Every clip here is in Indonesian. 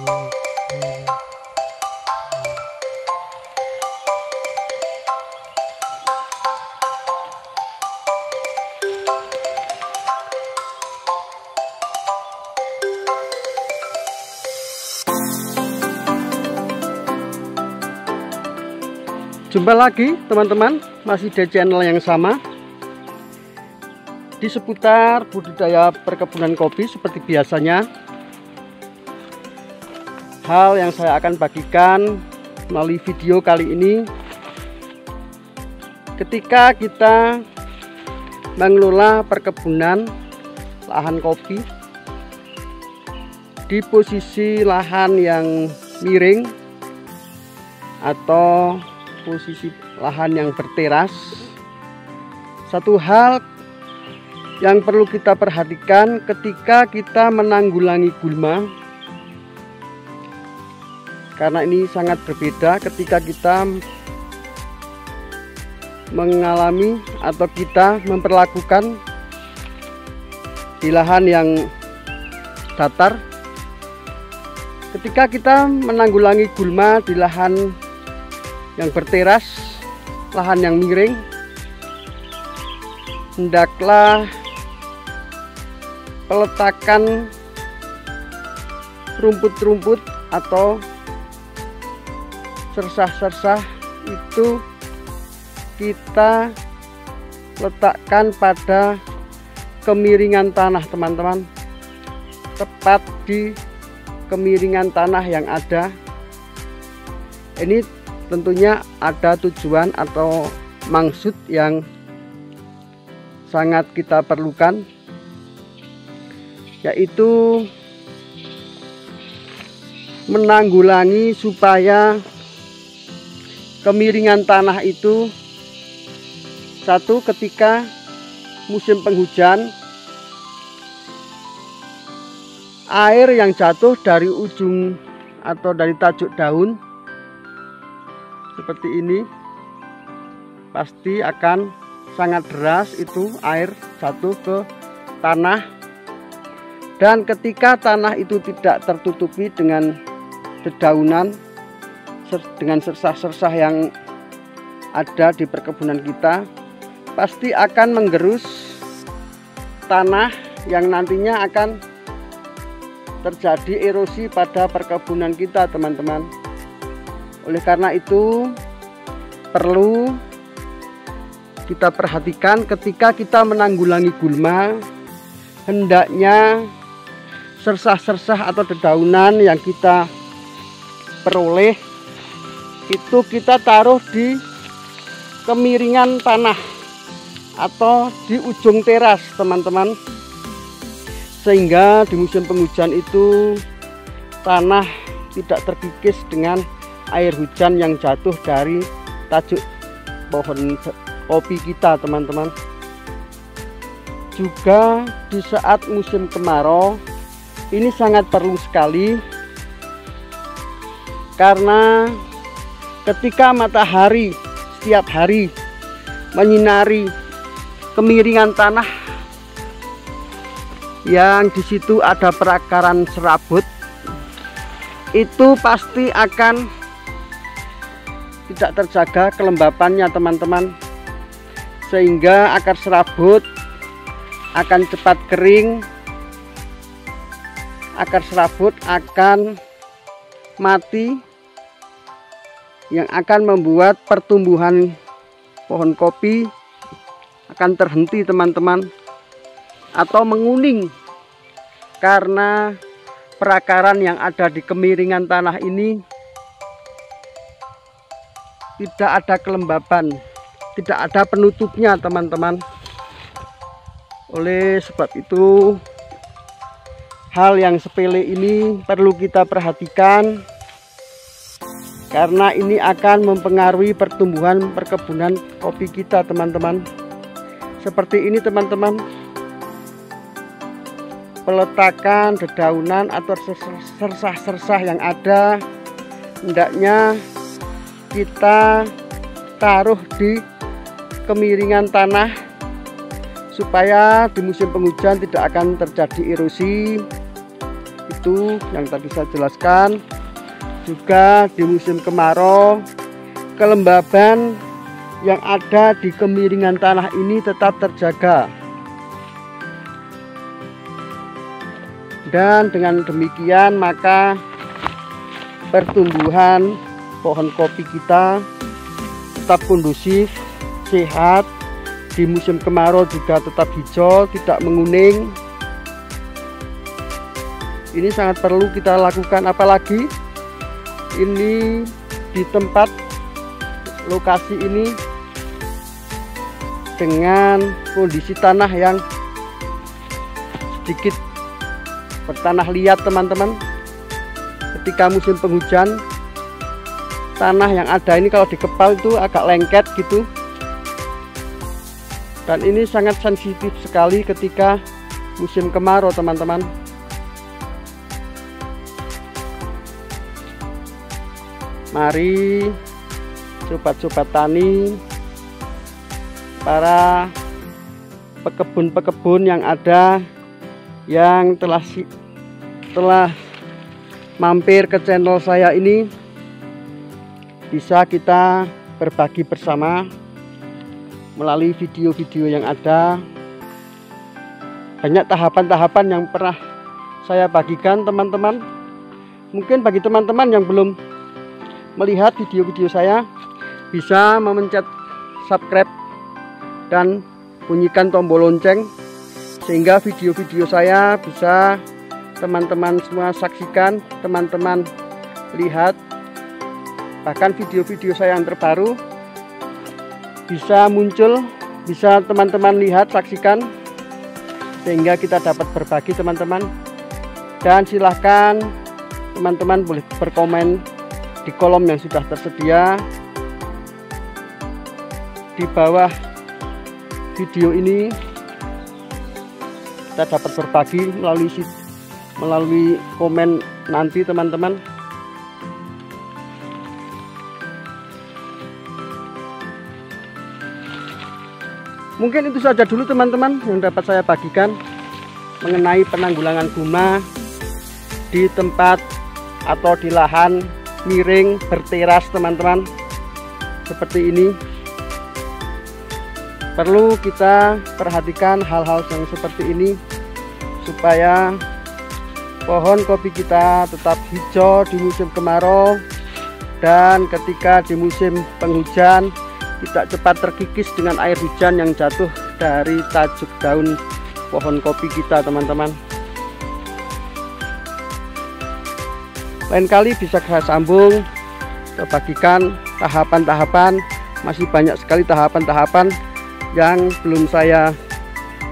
Jumpa lagi teman-teman, masih di channel yang sama di seputar budidaya perkebunan kopi. Seperti biasanya, hal yang saya akan bagikan melalui video kali ini, ketika kita mengelola perkebunan lahan kopi di posisi lahan yang miring atau posisi lahan yang berteras, satu hal yang perlu kita perhatikan ketika kita menanggulangi gulma, karena ini sangat berbeda ketika kita mengalami atau kita memperlakukan di lahan yang datar. Ketika kita menanggulangi gulma di lahan yang berteras, lahan yang miring, hendaklah peletakan rumput-rumput atau sersah-sersah itu kita letakkan pada kemiringan tanah, teman-teman, tepat di kemiringan tanah yang ada. Ini tentunya ada tujuan atau maksud yang sangat kita perlukan, yaitu menanggulangi supaya kemiringan tanah itu, satu, ketika musim penghujan, air yang jatuh dari ujung atau dari tajuk daun seperti ini pasti akan sangat deras, itu air jatuh ke tanah. Dan ketika tanah itu tidak tertutupi dengan dedaunan, dengan sersah-sersah yang ada di perkebunan kita, pasti akan menggerus tanah yang nantinya akan terjadi erosi pada perkebunan kita, teman-teman. Oleh karena itu perlu kita perhatikan ketika kita menanggulangi gulma, hendaknya sersah-sersah atau dedaunan yang kita peroleh itu kita taruh di kemiringan tanah atau di ujung teras, teman-teman, sehingga di musim penghujan itu tanah tidak terkikis dengan air hujan yang jatuh dari tajuk pohon kopi kita, teman-teman. Juga di saat musim kemarau ini sangat perlu sekali, karena ketika matahari setiap hari menyinari kemiringan tanah yang di situ ada perakaran serabut, itu pasti akan tidak terjaga kelembapannya, teman-teman, sehingga akar serabut akan cepat kering, akar serabut akan mati, yang akan membuat pertumbuhan pohon kopi akan terhenti, teman-teman, atau menguning, karena perakaran yang ada di kemiringan tanah ini tidak ada kelembapan, tidak ada penutupnya, teman-teman. Oleh sebab itu, hal yang sepele ini perlu kita perhatikan, karena ini akan mempengaruhi pertumbuhan perkebunan kopi kita, teman-teman. Seperti ini, teman-teman, peletakan dedaunan atau sersah-sersah yang ada hendaknya kita taruh di kemiringan tanah supaya di musim penghujan tidak akan terjadi erosi, Itu yang tadi saya jelaskan. Juga di musim kemarau, kelembaban yang ada di kemiringan tanah ini tetap terjaga. Dan dengan demikian maka pertumbuhan pohon kopi kita tetap kondusif, sehat. Di musim kemarau juga tetap hijau, tidak menguning. Ini sangat perlu kita lakukan, apalagi ini di tempat lokasi ini dengan kondisi tanah yang sedikit bertanah liat teman-teman. Ketika musim penghujan, tanah yang ada ini kalau dikepal itu agak lengket gitu, dan ini sangat sensitif sekali ketika musim kemarau teman-teman. Mari sobat-sobat tani, para pekebun-pekebun yang ada, yang telah mampir ke channel saya ini, bisa kita berbagi bersama melalui video-video yang ada. Banyak tahapan-tahapan yang pernah saya bagikan teman-teman. Mungkin bagi teman-teman yang belum melihat video-video saya, bisa memencet subscribe dan bunyikan tombol lonceng, sehingga video-video saya bisa teman-teman semua saksikan, teman-teman lihat. Bahkan video-video saya yang terbaru bisa muncul, bisa teman-teman lihat, saksikan, sehingga kita dapat berbagi teman-teman. Dan silahkan teman-teman boleh berkomen di kolom yang sudah tersedia di bawah video ini. Kita dapat berbagi melalui komen nanti teman-teman. Mungkin itu saja dulu teman-teman yang dapat saya bagikan mengenai penanggulangan guma di tempat atau di lahan miring berteras teman-teman seperti ini. Perlu kita perhatikan hal-hal yang seperti ini supaya pohon kopi kita tetap hijau di musim kemarau, dan ketika di musim penghujan tidak cepat terkikis dengan air hujan yang jatuh dari tajuk daun pohon kopi kita teman-teman. Lain kali bisa saya sambung, saya bagikan tahapan-tahapan. Masih banyak sekali tahapan-tahapan yang belum saya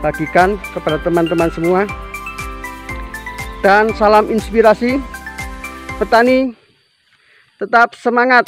bagikan kepada teman-teman semua. Dan salam inspirasi petani, tetap semangat.